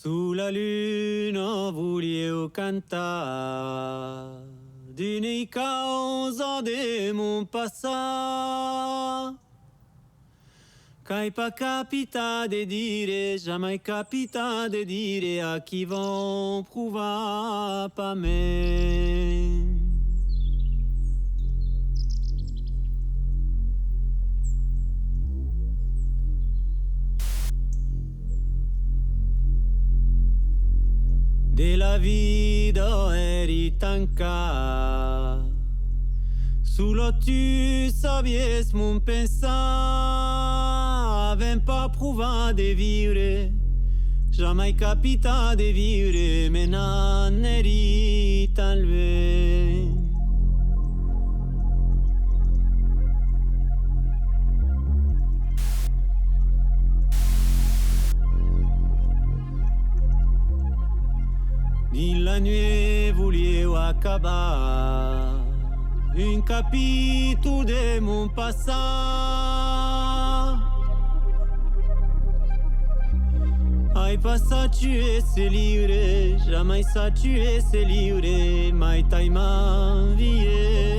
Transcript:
Sous la lune voulio cantar d'une causa de mon passat. Qu'hai pas capita de dire, jamais capita de dire à qui vont prouver pas me. De la vida eri tancat. Solo tu savies mon pensar. Vem pas prouver de vivre, jamais capita de vivre, mais n'en eri tan loin. Din la nuit voulio acabar un capitolo de mon passat. Ai pas tuer ce livre, jamais ça tuer ce livre, mai t'ai m'envié.